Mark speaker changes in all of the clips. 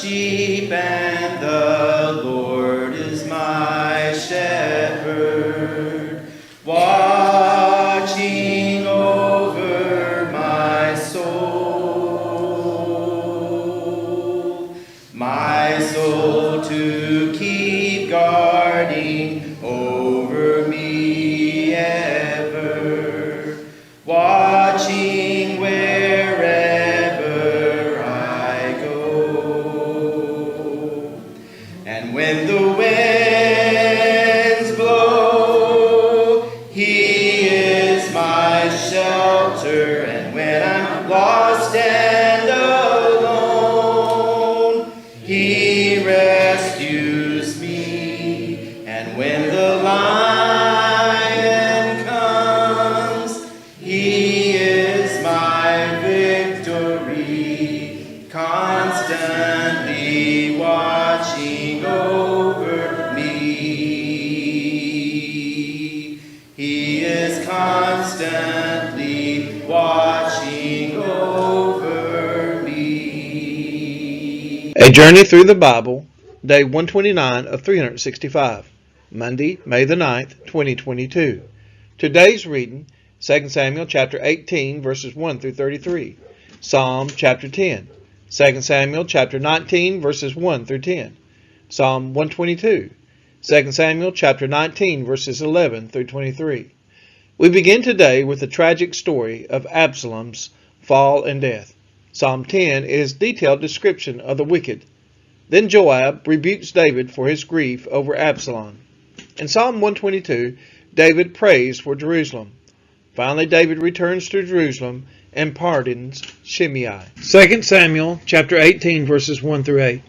Speaker 1: Sheep and the Lord is my shepherd, watching over my soul to keep guarding over me ever, watching wherever I go. And when the winds blow, He is my shelter, and when I'm lost and alone, He rescues me. And when the lion comes, He is my victory, constantly watching over me. He is constantly watching over me.
Speaker 2: A Journey Through the Bible, Day 129 of 365, Monday, May the 9th, 2022. Today's reading, 2 Samuel chapter 18, verses 1 through 33, Psalm chapter 10, 2 Samuel chapter 19, verses 1 through 10, Psalm 122, 2 Samuel chapter 19, verses 11 through 23. We begin today with the tragic story of Absalom's fall and death. Psalm 10 is a detailed description of the wicked. Then Joab rebukes David for his grief over Absalom. In Psalm 122, David prays for Jerusalem. Finally, David returns to Jerusalem and pardons Shimei. 2 Samuel chapter 18, verses 1 through 8.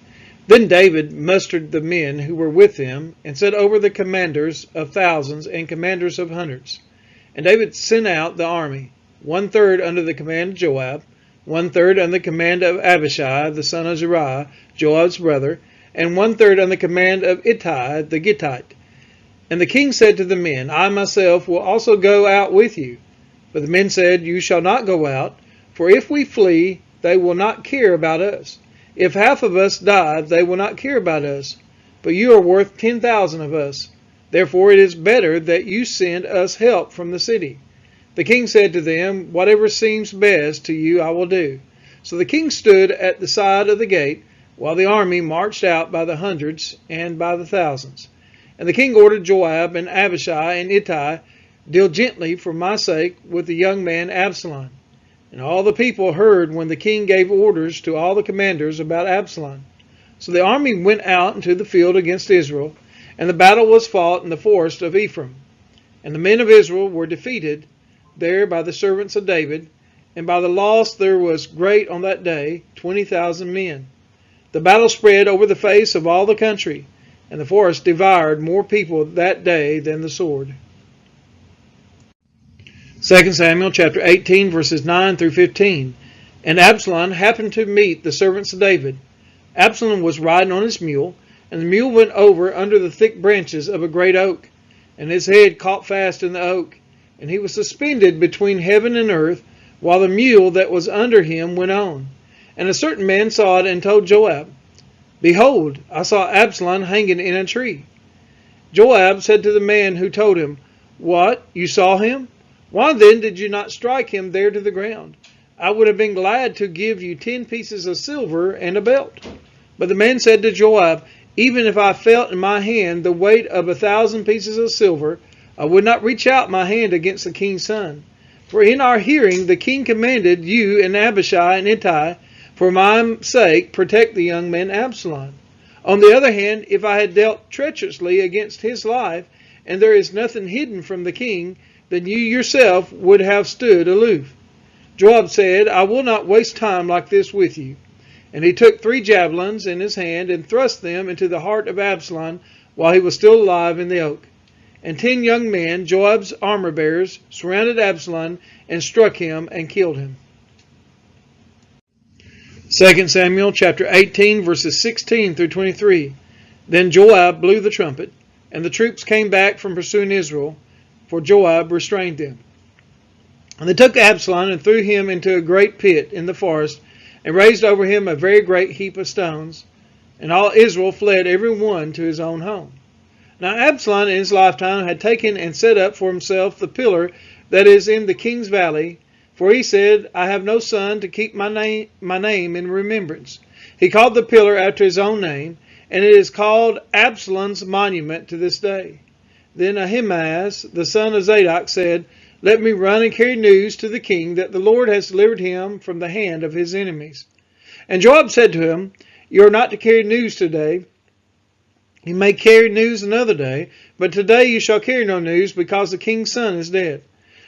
Speaker 2: Then David mustered the men who were with him and set over the commanders of thousands and commanders of hundreds. And David sent out the army, 1/3 under the command of Joab, 1/3 under the command of Abishai, the son of Zeruiah, Joab's brother, and 1/3 under the command of Ittai the Gittite. And the king said to the men, I myself will also go out with you. But the men said, You shall not go out, for if we flee, they will not care about us. If half of us die, they will not care about us. But you are worth 10,000 of us. Therefore it is better that you send us help from the city. The king said to them, Whatever seems best to you I will do. So the king stood at the side of the gate, while the army marched out by the hundreds and by the thousands. And the king ordered Joab and Abishai and Ittai, Deal gently for my sake with the young man Absalom. And all the people heard when the king gave orders to all the commanders about Absalom. So the army went out into the field against Israel, and the battle was fought in the forest of Ephraim. And the men of Israel were defeated there by the servants of David, and by the loss there was great on that day, 20,000 men. The battle spread over the face of all the country, and the forest devoured more people that day than the sword. 2 Samuel chapter 18, verses 9 through 15. And Absalom happened to meet the servants of David. Absalom was riding on his mule, and the mule went over under the thick branches of a great oak, and his head caught fast in the oak. And he was suspended between heaven and earth, while the mule that was under him went on. And a certain man saw it and told Joab, Behold, I saw Absalom hanging in a tree. Joab said to the man who told him, What, you saw him? Why then did you not strike him there to the ground? I would have been glad to give you 10 pieces of silver and a belt. But the man said to Joab, Even if I felt in my hand the weight of 1,000 pieces of silver, I would not reach out my hand against the king's son. For in our hearing the king commanded you and Abishai and Ittai, for my sake, protect the young man Absalom. On the other hand, if I had dealt treacherously against his life, and there is nothing hidden from the king, then you yourself would have stood aloof. Joab said, I will not waste time like this with you. And he took 3 javelins in his hand and thrust them into the heart of Absalom while he was still alive in the oak. And 10 young men, Joab's armor-bearers, surrounded Absalom and struck him and killed him. 2 Samuel chapter 18, verses 16 through 23. Then Joab blew the trumpet, and the troops came back from pursuing Israel, for Joab restrained them. And they took Absalom and threw him into a great pit in the forest, and raised over him a very great heap of stones. and all Israel fled every one to his own home. Now Absalom in his lifetime had taken and set up for himself the pillar that is in the king's valley, for he said, I have no son to keep my name in remembrance. He called the pillar after his own name, and it is called Absalom's monument to this day. Then Ahimaaz, the son of Zadok, said, Let me run and carry news to the king that the Lord has delivered him from the hand of his enemies. And Joab said to him, You are not to carry news today. You may carry news another day, but today you shall carry no news, because the king's son is dead.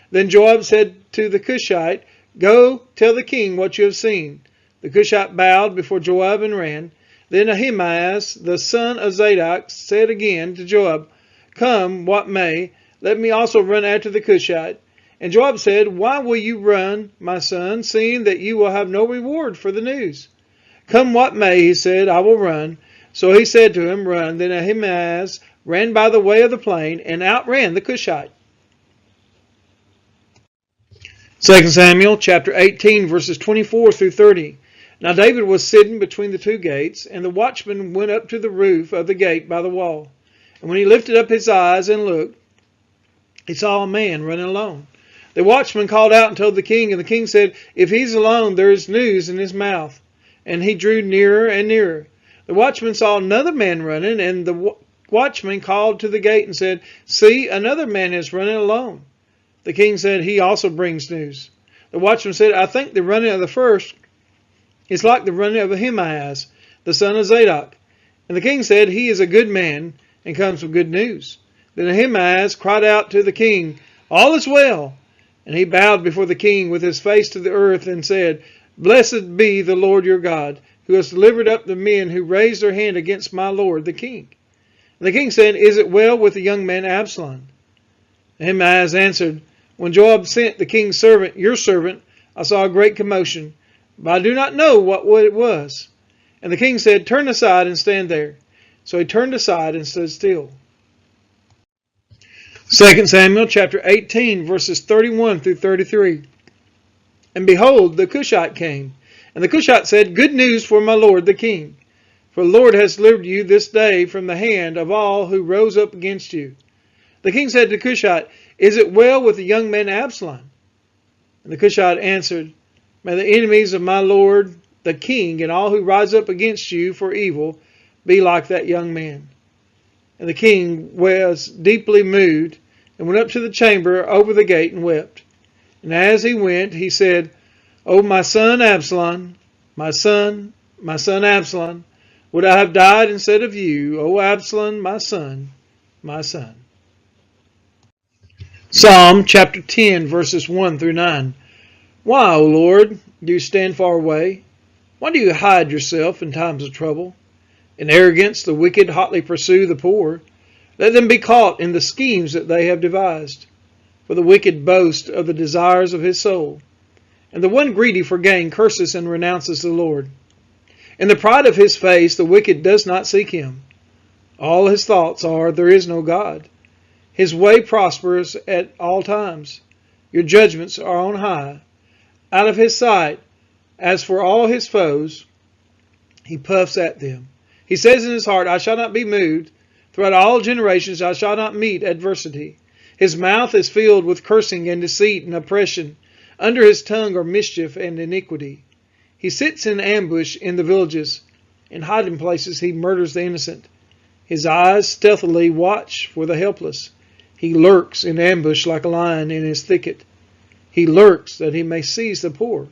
Speaker 2: Then Joab said to the Cushite, Go, tell the king what you have seen. The Cushite bowed before Joab and ran. Then Ahimaaz, the son of Zadok, said again to Joab, Come, what may, let me also run after the Cushite. And Joab said, Why will you run, my son, seeing that you will have no reward for the news? Come what may, he said, I will run. So he said to him, Run. Then Ahimaaz ran by the way of the plain and outran the Cushite. 2 Samuel chapter 18, verses 24 through 30. Now David was sitting between the two gates, and the watchman went up to the roof of the gate by the wall. And when he lifted up his eyes and looked, he saw a man running alone. The watchman called out and told the king, and the king said, If he's alone, there is news in his mouth. And he drew nearer and nearer. The watchman saw another man running, and the watchman called to the gate and said, See, another man is running alone. The king said, He also brings news. The watchman said, I think the running of the first is like the running of Ahimaaz, the son of Zadok. And the king said, He is a good man and comes with good news. Then Ahimaaz cried out to the king, All is well. And he bowed before the king with his face to the earth and said, Blessed be the Lord your God, who has delivered up the men who raised their hand against my lord the king. And the king said, Is it well with the young man Absalom? Ahimaaz answered, When Joab sent the king's servant, your servant, I saw a great commotion, but I do not know what it was. And the king said, Turn aside and stand there. So he turned aside and stood still. 2 Samuel chapter 18, verses 31 through 33. And behold, the Cushite came. And the Cushite said, Good news for my lord the king. For the Lord has delivered you this day from the hand of all who rose up against you. The king said to the Cushite, Is it well with the young man Absalom? And the Cushite answered, May the enemies of my lord the king and all who rise up against you for evil be like that young man. And the king was deeply moved and went up to the chamber over the gate and wept. And as he went, he said, O my son Absalom, my son Absalom, would I have died instead of you, O Absalom, my son, my son. Psalm chapter 10, verses 1 through 9. Why, O Lord, do you stand far away? Why do you hide yourself in times of trouble? In arrogance, the wicked hotly pursue the poor. Let them be caught in the schemes that they have devised. For the wicked boasts of the desires of his soul, and the one greedy for gain curses and renounces the Lord. In the pride of his face, the wicked does not seek him. All his thoughts are, There is no God. His way prospers at all times. Your judgments are on high. Out of his sight, as for all his foes, he puffs at them. He says in his heart, I shall not be moved. Throughout all generations I shall not meet adversity. His mouth is filled with cursing and deceit and oppression. Under his tongue are mischief and iniquity. He sits in ambush in the villages. In hiding places he murders the innocent. His eyes stealthily watch for the helpless. He lurks in ambush like a lion in his thicket. He lurks that he may seize the poor.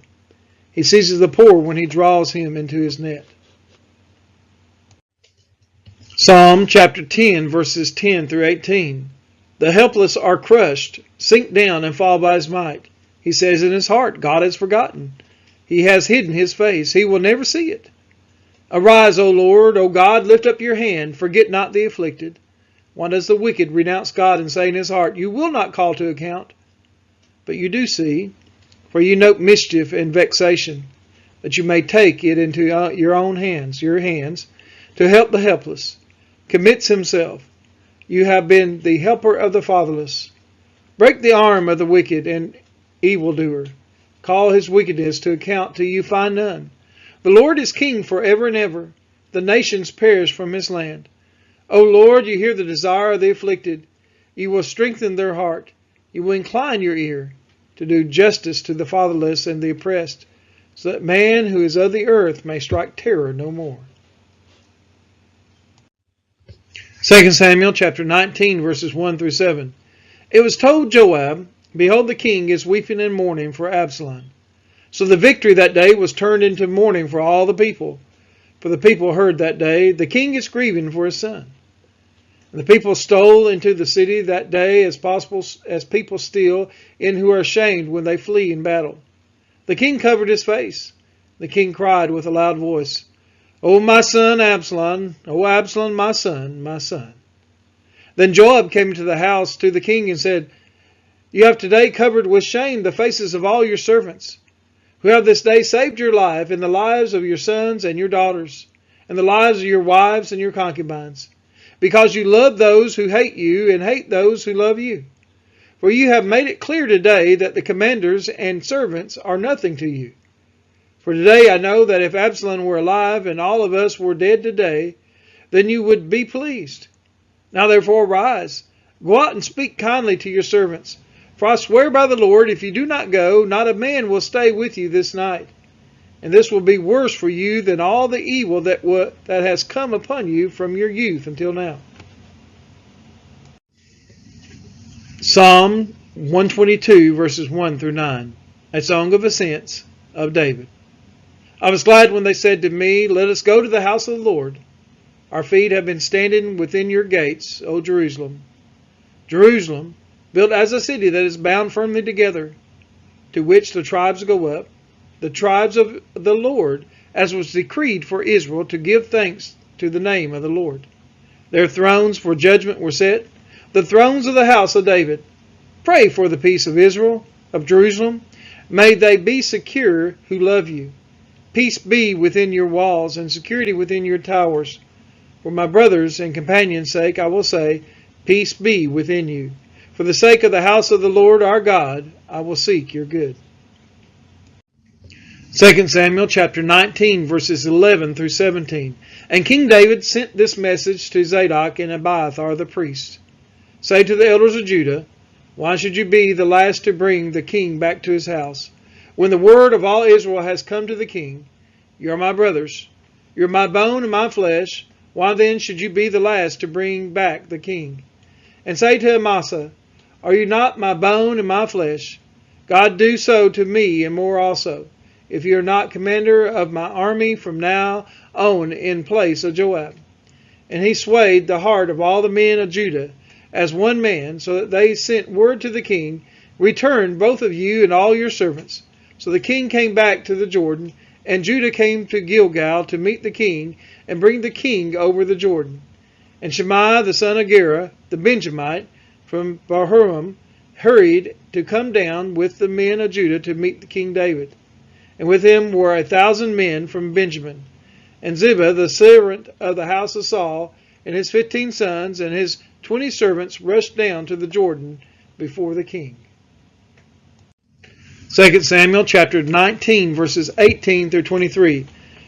Speaker 2: He seizes the poor when he draws him into his net. Psalm chapter 10, verses 10 through 18. The helpless are crushed, sink down and fall by his might. He says in his heart, God has forgotten. He has hidden his face. He will never see it. Arise, O Lord, O God, lift up your hand. Forget not the afflicted. Why does the wicked renounce God and say in his heart, You will not call to account? But you do see, for you note mischief and vexation, that you may take it into your hands, to help the helpless. Commits himself. You have been the helper of the fatherless. Break the arm of the wicked and evildoer. Call his wickedness to account till you find none. The Lord is king forever and ever. the nations perish from his land. O Lord, you hear the desire of the afflicted. You will strengthen their heart. You will incline your ear to do justice to the fatherless and the oppressed, so that man who is of the earth may strike terror no more. 2 Samuel chapter 19, verses 1 through 7. It was told Joab, Behold, the king is weeping and mourning for Absalom. So the victory that day was turned into mourning for all the people. For the people heard that day, The king is grieving for his son. And the people stole into the city that day as people steal in who are ashamed when they flee in battle. The king covered his face. The king cried with a loud voice, O my son Absalom, O Absalom, my son, my son. Then Joab came to the house to the king and said, You have today covered with shame the faces of all your servants, who have this day saved your life and the lives of your sons and your daughters, and the lives of your wives and your concubines, because you love those who hate you and hate those who love you. For you have made it clear today that the commanders and servants are nothing to you. For today I know that if Absalom were alive and all of us were dead today, then you would be pleased. Now therefore arise, go out and speak kindly to your servants. For I swear by the Lord, if you do not go, not a man will stay with you this night. And this will be worse for you than all the evil that has come upon you from your youth until now. Psalm 122, verses 1 through 9. A song of ascents of David. I was glad when they said to me, Let us go to the house of the Lord. Our feet have been standing within your gates, O Jerusalem. Jerusalem, built as a city that is bound firmly together, to which the tribes go up, the tribes of the Lord, as was decreed for Israel to give thanks to the name of the Lord. Their thrones for judgment were set, the thrones of the house of David. Pray for the peace of Israel, of Jerusalem. May they be secure who love you. Peace be within your walls and security within your towers. For my brothers and companions' sake, I will say, Peace be within you. For the sake of the house of the Lord our God, I will seek your good. 2 Samuel chapter 19, verses 11 through 17. And King David sent this message to Zadok and Abiathar the priests. Say to the elders of Judah, Why should you be the last to bring the king back to his house? When the word of all Israel has come to the king, You are my brothers, you are my bone and my flesh. Why then should you be the last to bring back the king? And say to Amasa, Are you not my bone and my flesh? God do so to me and more also, if you are not commander of my army from now on in place of Joab. And he swayed the heart of all the men of Judah as one man, so that they sent word to the king, Return both of you and all your servants. So the king came back to the Jordan, and Judah came to Gilgal to meet the king and bring the king over the Jordan. And Shimei the son of Gera, the Benjamite, from Bahurim, hurried to come down with the men of Judah to meet King David. And with him were 1,000 men from Benjamin. And Ziba, the servant of the house of Saul, and his 15 sons and his 20 servants rushed down to the Jordan before the king. 2 Samuel chapter 19, verses 18 through 23.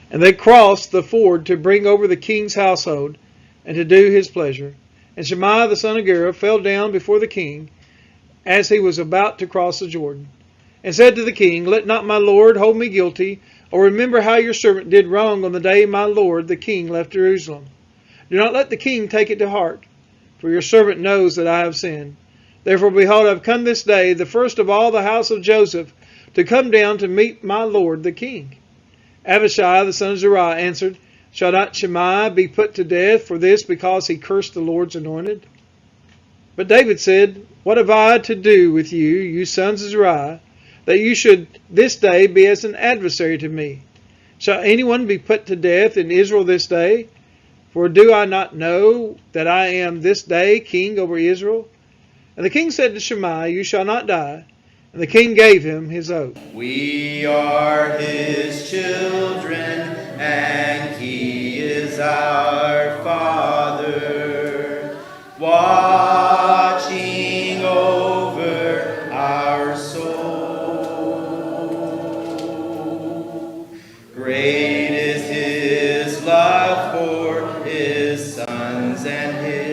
Speaker 2: And they crossed the ford to bring over the king's household and to do his pleasure. And Shimei the son of Gera fell down before the king as he was about to cross the Jordan, and said to the king, Let not my lord hold me guilty, or remember how your servant did wrong on the day my lord the king left Jerusalem. Do not let the king take it to heart, for your servant knows that I have sinned. Therefore, behold, I have come this day, the first of all the house of Joseph, to come down to meet my lord the king. Abishai the son of Zeruiah answered, Shall not Shimei be put to death for this because he cursed the Lord's anointed? But David said, What have I to do with you, you sons of Zeruiah, that you should this day be as an adversary to me? Shall anyone be put to death in Israel this day? For do I not know that I am this day king over Israel? And the king said to Shimei, You shall not die. And the king gave him his oath.
Speaker 1: We are his children, and he is our Father, watching over our soul. Great is his love and his